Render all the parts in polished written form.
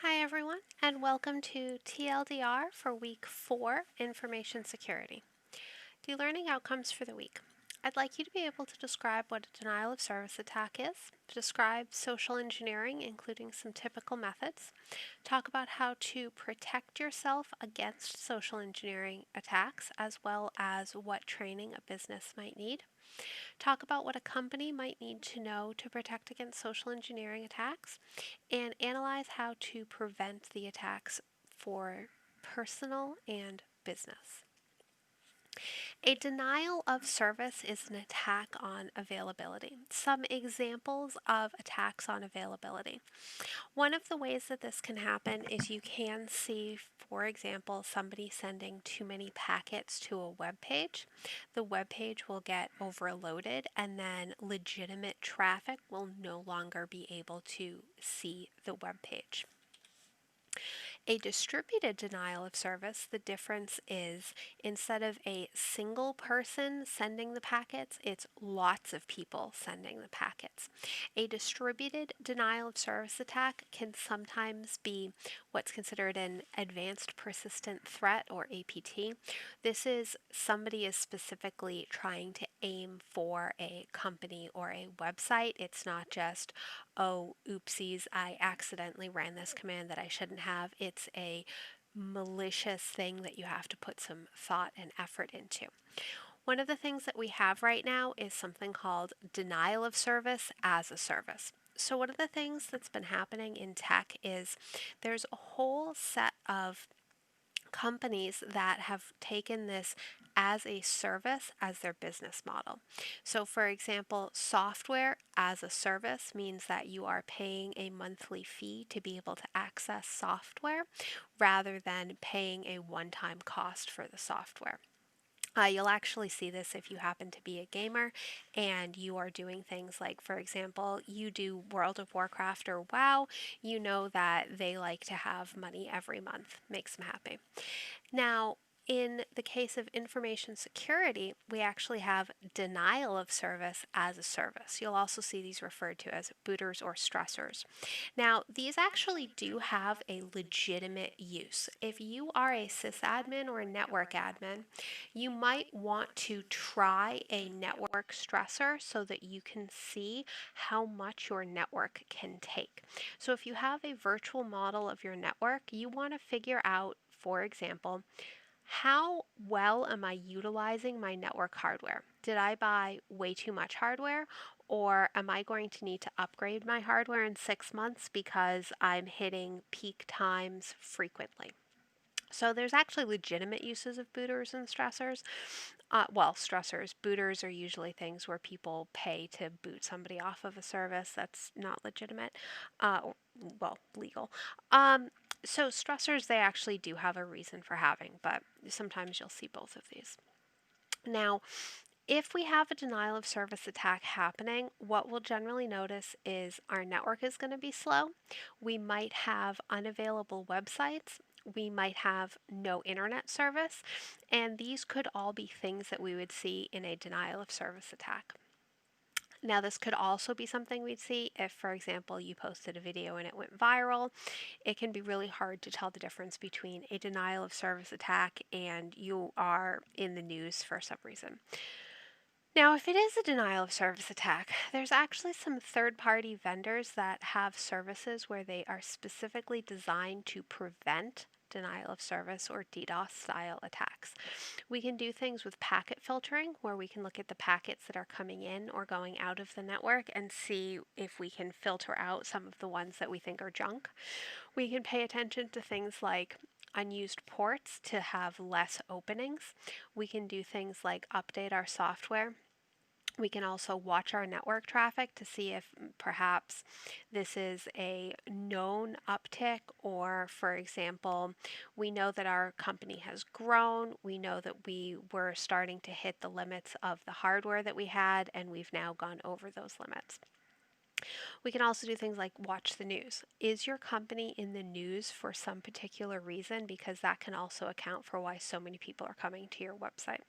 Hi everyone, and welcome to TLDR for Week 4, Information Security. The learning outcomes for the week. I'd like you to be able to describe what a denial of service attack is, describe social engineering, including some typical methods, talk about how to protect yourself against social engineering attacks, as well as what training a business might need. Talk about what a company might need to know to protect against social engineering attacks, and analyze how to prevent the attacks for personal and business. A denial of service is an attack on availability. Some examples of attacks on availability. One of the ways that this can happen is you can see, for example, somebody sending too many packets to a web page. The web page will get overloaded, and then legitimate traffic will no longer be able to see the web page. A distributed denial of service, the difference is instead of a single person sending the packets, it's lots of people sending the packets. A distributed denial of service attack can sometimes be what's considered an advanced persistent threat, or APT. This is somebody is specifically trying to aim for a company or a website. It's not just, oh, oopsies, I accidentally ran this command that I shouldn't have. It's a malicious thing that you have to put some thought and effort into. One of the things that we have right now is something called denial of service as a service. So, one of the things that's been happening in tech is there's a whole set of companies that have taken this as a service as their business model. So, for example, software as a service means that you are paying a monthly fee to be able to access software rather than paying a one time cost for the software. You'll actually see this if you happen to be a gamer and you are doing things like, for example, you do World of Warcraft or WoW, you know that they like to have money every month. Makes them happy. Now, in the case of information security, we actually have denial of service as a service. You'll also see these referred to as booters or stressors. Now, these actually do have a legitimate use. If you are a sysadmin or a network admin, you might want to try a network stressor so that you can see how much your network can take. So, if you have a virtual model of your network, you want to figure out, for example, how well am I utilizing my network hardware? Did I buy way too much hardware? Or am I going to need to upgrade my hardware in 6 months because I'm hitting peak times frequently? So there's actually legitimate uses of booters and stressors. Stressors. Booters are usually things where people pay to boot somebody off of a service. That's not legitimate. Legal. Um, so stressors, they actually do have a reason for having, but sometimes you'll see both of these. Now, if we have a denial of service attack happening, what we'll generally notice is our network is going to be slow. We might have unavailable websites. We might have no internet service. And these could all be things that we would see in a denial of service attack. Now, this could also be something we'd see if, for example, you posted a video and it went viral. It can be really hard to tell the difference between a denial of service attack and you are in the news for some reason. Now, if it is a denial of service attack, there's actually some third-party vendors that have services where they are specifically designed to prevent denial of service or DDoS style attacks. We can do things with packet filtering where we can look at the packets that are coming in or going out of the network and see if we can filter out some of the ones that we think are junk. We can pay attention to things like unused ports to have less openings. We can do things like update our software. We can also watch our network traffic to see if perhaps this is a known uptick, or, for example, we know that our company has grown. We know that we were starting to hit the limits of the hardware that we had, and we've now gone over those limits. We can also do things like watch the news. Is your company in the news for some particular reason? Because that can also account for why so many people are coming to your website.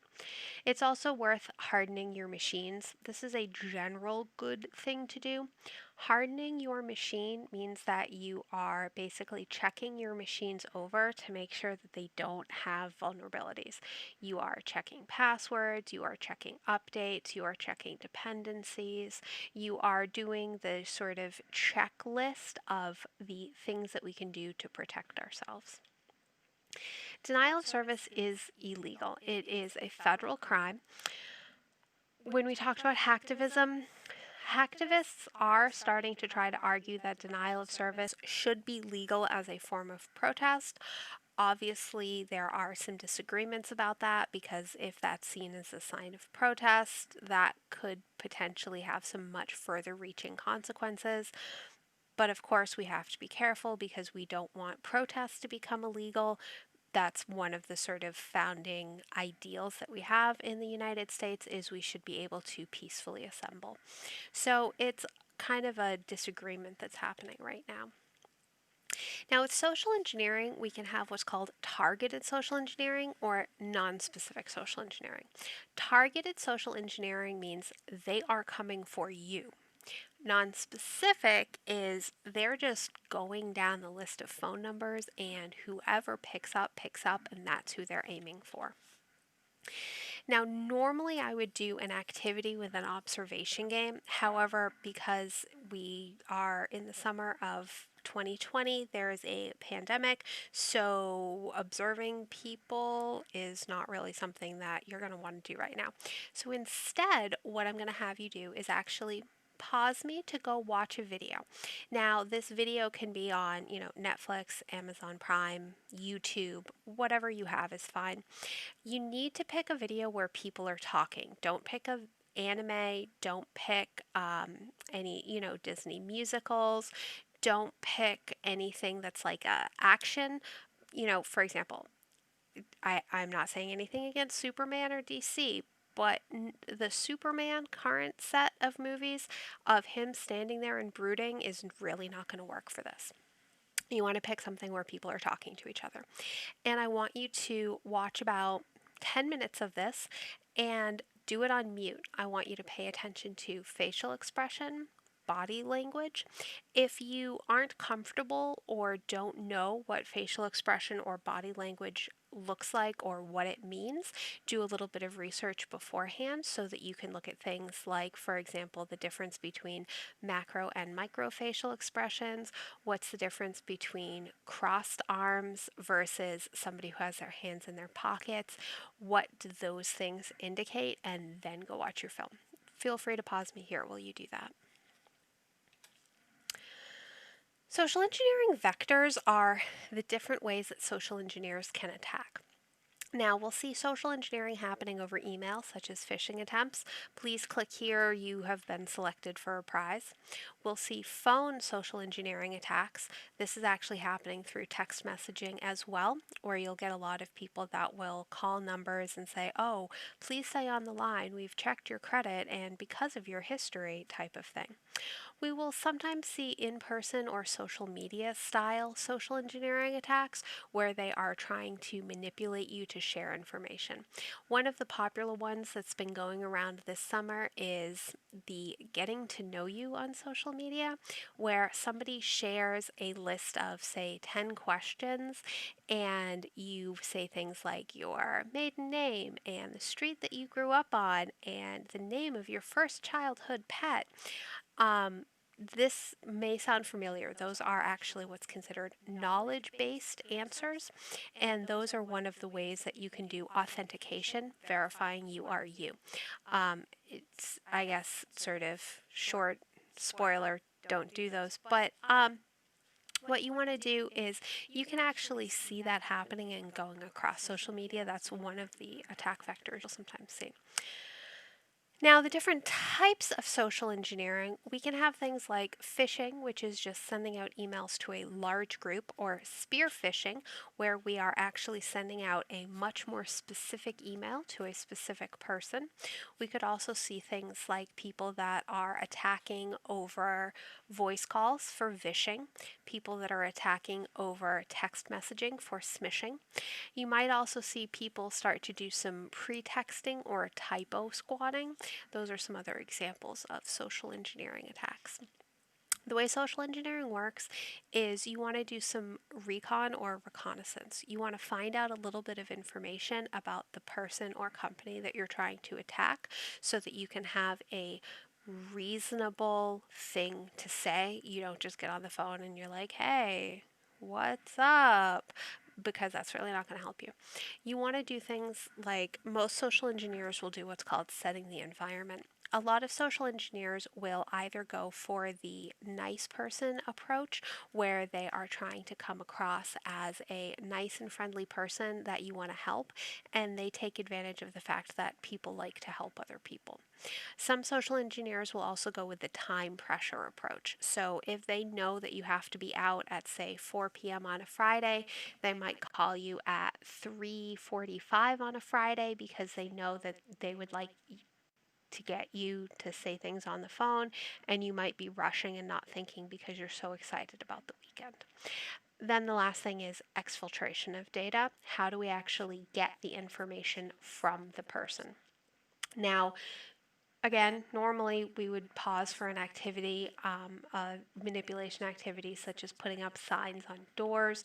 It's also worth hardening your machines. This is a general good thing to do. Hardening your machine means that you are basically checking your machines over to make sure that they don't have vulnerabilities. You are checking passwords, you are checking updates, you are checking dependencies, you are doing the sort of checklist of the things that we can do to protect ourselves. Denial of service is illegal. It is a federal crime. When we talked about hacktivism, hacktivists are starting to try to argue that denial of service should be legal as a form of protest. Obviously, there are some disagreements about that because if that's seen as a sign of protest, that could potentially have some much further reaching consequences. But of course, we have to be careful because we don't want protests to become illegal. That's one of the sort of founding ideals that we have in the United States is we should be able to peacefully assemble. So it's kind of a disagreement that's happening right now. Now, with social engineering, we can have what's called targeted social engineering or non-specific social engineering. Targeted social engineering means they are coming for you. Non-specific is they're just going down the list of phone numbers and whoever picks up, and that's who they're aiming for. Now, normally I would do an activity with an observation game. However, because we are in the summer of 2020, there is a pandemic, so observing people is not really something that you're going to want to do right now. So instead, what I'm going to have you do is actually pause me to go watch a video. Now, this video can be on, Netflix, Amazon Prime, YouTube, whatever you have is fine. You need to pick a video where people are talking. Don't pick a anime. Don't pick any, Disney musicals. Don't pick anything that's like a action. For example, I'm not saying anything against Superman or DC, but the Superman current set of movies of him standing there and brooding is really not going to work for this. You want to pick something where people are talking to each other. And I want you to watch about 10 minutes of this and do it on mute. I want you to pay attention to facial expression, body language. If you aren't comfortable or don't know what facial expression or body language looks like or what it means, do a little bit of research beforehand so that you can look at things like, for example, the difference between macro and micro facial expressions. What's the difference between crossed arms versus somebody who has their hands in their pockets? What do those things indicate? And then go watch your film. Feel free to pause me here while you do that. Social engineering vectors are the different ways that social engineers can attack. Now, we'll see social engineering happening over email, such as phishing attempts. Please click here, you have been selected for a prize. We'll see phone social engineering attacks. This is actually happening through text messaging as well, where you'll get a lot of people that will call numbers and say, oh, please stay on the line, we've checked your credit, and because of your history type of thing. We will sometimes see in-person or social media style social engineering attacks where they are trying to manipulate you to share information. One of the popular ones that's been going around this summer is the getting to know you on social media, where somebody shares a list of, say, 10 questions, and you say things like your maiden name and the street that you grew up on and the name of your first childhood pet. This may sound familiar. Those are actually what's considered knowledge-based answers, and those are one of the ways that you can do authentication, verifying you are you. It's, I guess, sort of short spoiler, don't do those, but what you want to do is you can actually see that happening and going across social media. That's one of the attack vectors you'll sometimes see. Now, the different types of social engineering, we can have things like phishing, which is just sending out emails to a large group, or spear phishing, where we are actually sending out a much more specific email to a specific person. We could also see things like people that are attacking over voice calls for vishing, people that are attacking over text messaging for smishing. You might also see people start to do some pretexting or typo squatting. Those are some other examples of social engineering attacks. The way social engineering works is you want to do some recon or reconnaissance. You want to find out a little bit of information about the person or company that you're trying to attack so that you can have a reasonable thing to say. You don't just get on the phone and you're like, hey, what's up? Because that's really not going to help you. You want to do things like most social engineers will do what's called setting the environment. A lot of social engineers will either go for the nice person approach, where they are trying to come across as a nice and friendly person that you want to help, and they take advantage of the fact that people like to help other people. Some social engineers will also go with the time pressure approach. So if they know that you have to be out at, say, 4 p.m. on a Friday, they might call you at 3:45 on a Friday because they know that they would like to get you to say things on the phone, and you might be rushing and not thinking because you're so excited about the weekend. Then the last thing is exfiltration of data. How do we actually get the information from the person? Now, again, normally we would pause for an activity, a manipulation activity such as putting up signs on doors.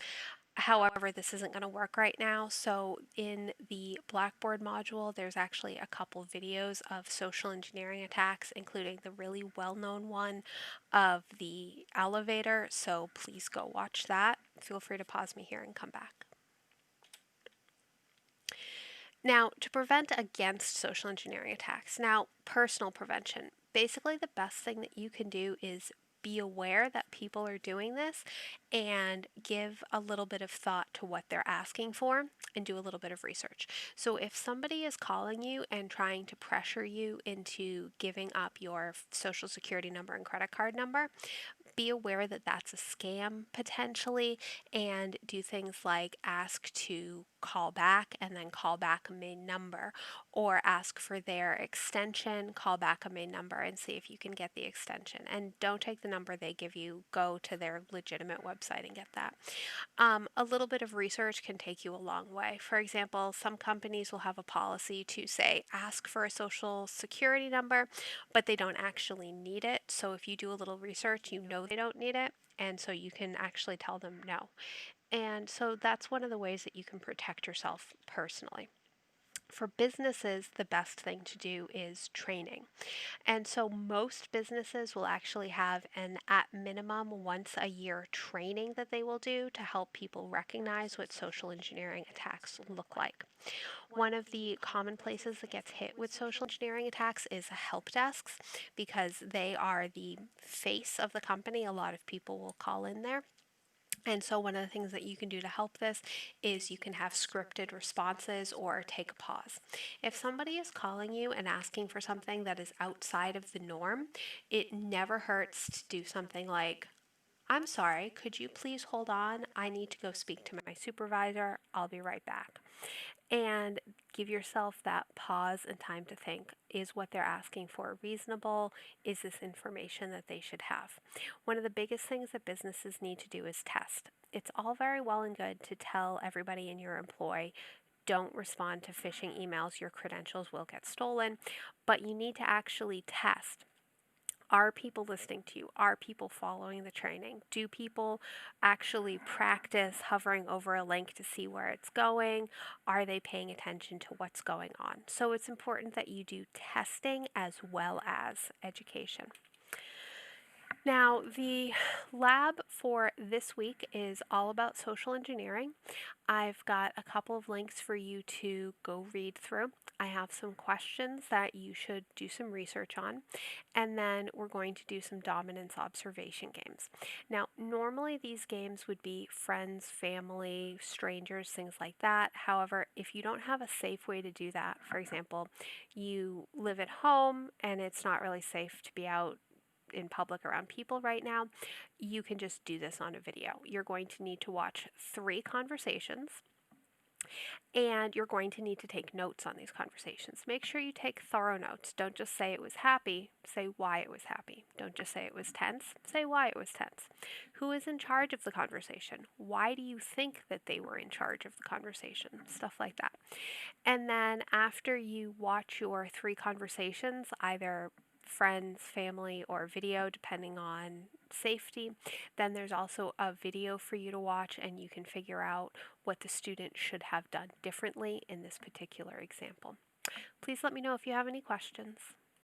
However, this isn't going to work right now. So in the Blackboard module, there's actually a couple videos of social engineering attacks, including the really well-known one of the elevator. So please go watch that. Feel free to pause me here and come back. Now, to prevent against social engineering attacks, now personal prevention. Basically, the best thing that you can do is be aware that people are doing this and give a little bit of thought to what they're asking for and do a little bit of research. So if somebody is calling you and trying to pressure you into giving up your social security number and credit card number, be aware that that's a scam potentially, and do things like ask to call back and then call back a main number, or ask for their extension, call back a main number and see if you can get the extension. And don't take the number they give you, go to their legitimate website and get that. A little bit of research can take you a long way. For example, some companies will have a policy to say ask for a social security number, but they don't actually need it. So if you do a little research, you know they don't need it, and so you can actually tell them no. And so that's one of the ways that you can protect yourself personally. For businesses, the best thing to do is training. And so most businesses will actually have an at minimum once a year training that they will do to help people recognize what social engineering attacks look like. One of the common places that gets hit with social engineering attacks is help desks, because they are the face of the company. A lot of people will call in there. And so one of the things that you can do to help this is you can have scripted responses or take a pause. If somebody is calling you and asking for something that is outside of the norm, it never hurts to do something like, I'm sorry, could you please hold on? I need to go speak to my supervisor. I'll be right back. And give yourself that pause and time to think. Is what they're asking for reasonable? Is this information that they should have? One of the biggest things that businesses need to do is test. It's all very well and good to tell everybody in your employ, don't respond to phishing emails, your credentials will get stolen, but you need to actually test. Are people listening to you? Are people following the training? Do people actually practice hovering over a link to see where it's going? Are they paying attention to what's going on? So it's important that you do testing as well as education. Now, the lab for this week is all about social engineering. I've got a couple of links for you to go read through. I have some questions that you should do some research on, and then we're going to do some dominance observation games. Now, normally these games would be friends, family, strangers, things like that. However, if you don't have a safe way to do that, for example, you live at home and it's not really safe to be out in public around people right now, you can just do this on a video. You're going to need to watch 3 conversations, and you're going to need to take notes on these conversations. Make sure you take thorough notes. Don't just say it was happy, say why it was happy. Don't just say it was tense, say why it was tense. Who is in charge of the conversation? Why do you think that they were in charge of the conversation? Stuff like that. And then after you watch your 3 conversations, either friends, family, or video, depending on safety, then there's also a video for you to watch and you can figure out what the student should have done differently in this particular example. Please let me know if you have any questions.